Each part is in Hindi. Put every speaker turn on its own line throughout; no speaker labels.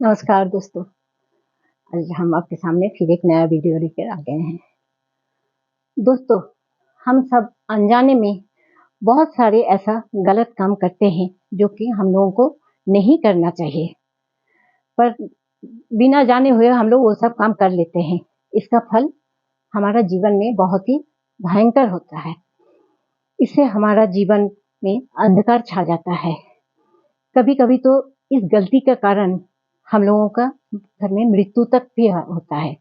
नमस्कार दोस्तों। आज हम आपके सामने फिर एक नया वीडियो लेकर आ गए हैं। दोस्तों, हम सब अनजाने में बहुत सारे ऐसा गलत काम करते हैं जो कि हम लोगों को नहीं करना चाहिए, पर बिना जाने हुए हम लोग वो सब काम कर लेते हैं। इसका फल हमारा जीवन में बहुत ही भयंकर होता है। इससे हमारा जीवन में अंधकार छा जाता है। कभी-कभी तो इस गलती के कारण हम लोगों का घर में मृत्यु तक भी होता है।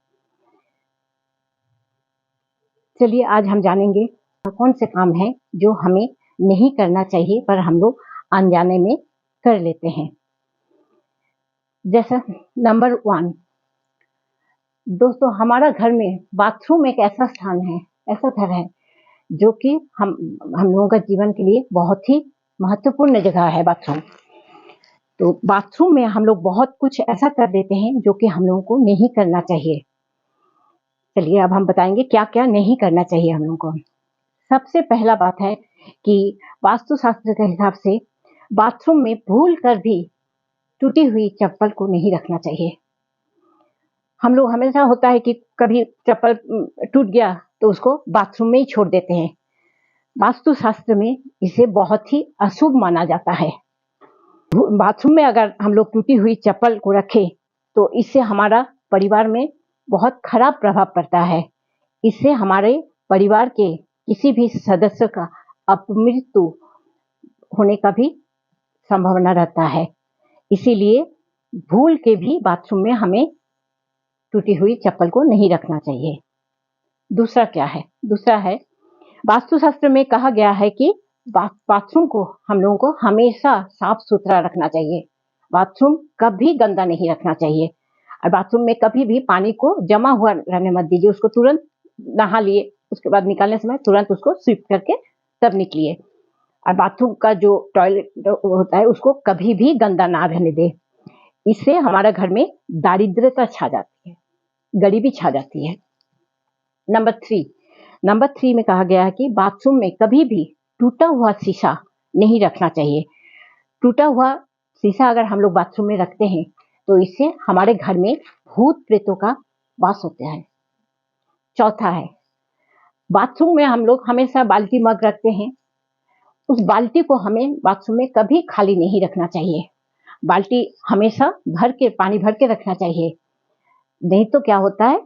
चलिए आज हम जानेंगे कौन से काम हैं जो हमें नहीं करना चाहिए पर हम लोग अनजाने में कर लेते हैं। जैसा नंबर 1, दोस्तों, हमारा घर में बाथरूम एक ऐसा स्थान है, ऐसा घर है जो कि हम लोगों का जीवन के लिए बहुत ही महत्वपूर्ण जगह है बाथरूम। तो बाथरूम में हम लोग बहुत कुछ ऐसा कर देते हैं जो कि हम लोगों को नहीं करना चाहिए। चलिए अब हम बताएंगे क्या क्या नहीं करना चाहिए हम लोगों को। सबसे पहला बात है कि वास्तुशास्त्र के हिसाब से बाथरूम में भूल कर भी टूटी हुई चप्पल को नहीं रखना चाहिए। हम लोग हमेशा होता है कि कभी चप्पल टूट गया तो उसको बाथरूम में ही छोड़ देते हैं। वास्तुशास्त्र में इसे बहुत ही अशुभ माना जाता है। बाथरूम में अगर हम लोग टूटी हुई चप्पल को रखें तो इससे हमारा परिवार में बहुत खराब प्रभाव पड़ता है। इससे हमारे परिवार के किसी भी सदस्य का अपमृत्यु होने का भी संभावना रहता है। इसीलिए भूल के भी बाथरूम में हमें टूटी हुई चप्पल को नहीं रखना चाहिए। दूसरा क्या है? दूसरा है वास्तुशास्त्र में कहा गया है कि बाथरूम को हम लोगों को हमेशा साफ सुथरा रखना चाहिए। बाथरूम कभी गंदा नहीं रखना चाहिए और बाथरूम में कभी भी पानी को जमा हुआ रहने मत दीजिए। उसको तुरंत नहा लिए, उसके बाद निकालने समय तुरंत उसको स्वीप करके तब निकलिए। और बाथरूम का जो टॉयलेट होता है उसको कभी भी गंदा ना रहने दे। इससे हमारा घर में दारिद्रता छा जाती है, गरीबी छा जाती है। नंबर 3 में कहा गया है कि बाथरूम में कभी भी टूटा हुआ शीशा नहीं रखना चाहिए। टूटा हुआ शीशा अगर हम लोग बाथरूम में रखते हैं तो इससे हमारे घर में भूत प्रेतों का वास होता है। चौथा है बाथरूम में हम लोग हमेशा बाल्टी मग रखते हैं। उस बाल्टी को हमें बाथरूम में कभी खाली नहीं रखना चाहिए। बाल्टी हमेशा पानी भर के रखना चाहिए। नहीं तो क्या होता है,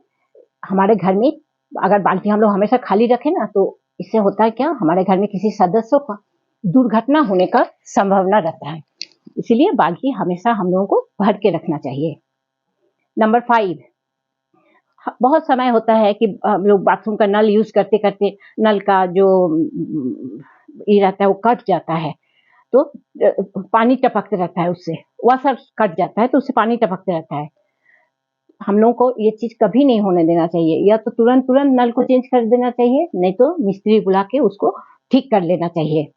हमारे घर में अगर बाल्टी हम लोग हमेशा खाली रखें ना तो इससे होता है क्या, हमारे घर में किसी सदस्य का दुर्घटना होने का संभावना रहता है। इसीलिए बाल्टी हमेशा हम लोगों को भर के रखना चाहिए। नंबर 5, बहुत समय होता है कि हम लोग बाथरूम का नल यूज करते करते नल का जो ये रहता है वो कट जाता है तो पानी टपकते रहता है, उससे वाशर कट जाता है तो उससे पानी टपकते रहता है। हम लोगों को ये चीज कभी नहीं होने देना चाहिए। या तो तुरंत तुरंत नल को चेंज कर देना चाहिए, नहीं तो मिस्त्री बुला के उसको ठीक कर लेना चाहिए।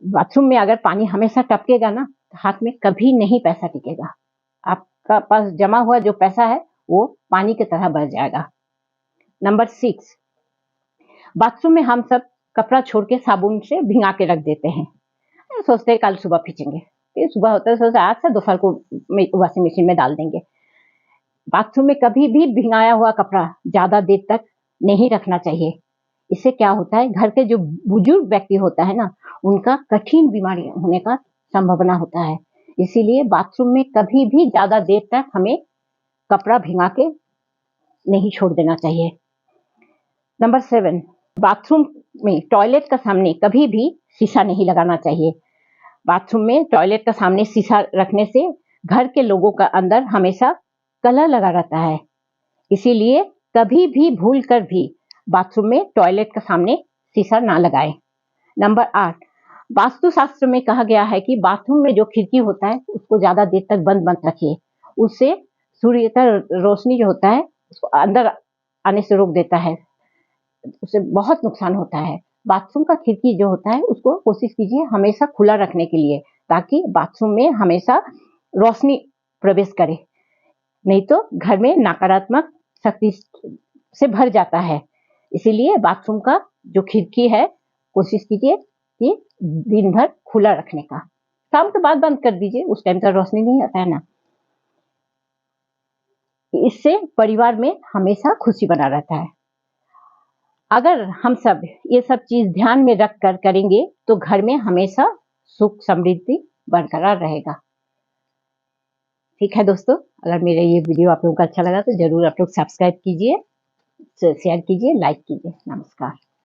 बाथरूम में अगर पानी हमेशा टपकेगा ना, हाथ में कभी नहीं पैसा टिकेगा। आपका पास जमा हुआ जो पैसा है वो पानी की तरह बह जाएगा। नंबर 6, बाथरूम में हम सब कपड़ा छोड़ के साबुन से भिंगा के रख देते हैं। सोचते हैं कल सुबह खींचेंगे, फिर सुबह होता है सोचते आज से दोपहर को वॉशिंग मशीन में डाल देंगे। बाथरूम में कभी भी भिंगाया हुआ कपड़ा ज्यादा देर तक नहीं रखना चाहिए। इससे क्या होता है, घर के जो बुजुर्ग व्यक्ति होता है ना, उनका कठिन बीमारी होने का संभावना होता है। इसीलिए बाथरूम में कभी भी ज्यादा देर तक हमें कपड़ा भिंगा के नहीं छोड़ देना चाहिए। नंबर 7, बाथरूम में टॉयलेट का सामने कभी भी शीशा नहीं लगाना चाहिए। बाथरूम में टॉयलेट का सामने शीशा रखने से घर के लोगों का अंदर हमेशा कलह लगा रहता है। इसीलिए कभी भी भूल कर भी बाथरूम में टॉयलेट का सामने शीशा ना लगाएं। नंबर 8, वास्तुशास्त्र में कहा गया है कि बाथरूम में जो खिड़की होता है उसको ज्यादा देर तक बंद मत रखिए। उससे सूर्य का रोशनी जो होता है उसको अंदर आने से रोक देता है, उससे बहुत नुकसान होता है। बाथरूम का खिड़की जो होता है उसको कोशिश कीजिए हमेशा खुला रखने के लिए, ताकि बाथरूम में हमेशा रोशनी प्रवेश करे। नहीं तो घर में नकारात्मक शक्ति से भर जाता है। इसीलिए बाथरूम का जो खिड़की है कोशिश कीजिए कि दिन भर खुला रखने का। शाम के बाद बंद कर दीजिए, उस टाइम तो रोशनी नहीं आता है ना। इससे परिवार में हमेशा खुशी बना रहता है। अगर हम सब ये सब चीज ध्यान में रख कर करेंगे तो घर में हमेशा सुख समृद्धि बरकरार रहेगा। ठीक है दोस्तों, अगर मेरा ये वीडियो आप लोगों को अच्छा लगा तो जरूर आप लोग सब्सक्राइब कीजिए, शेयर कीजिए, लाइक कीजिए। नमस्कार।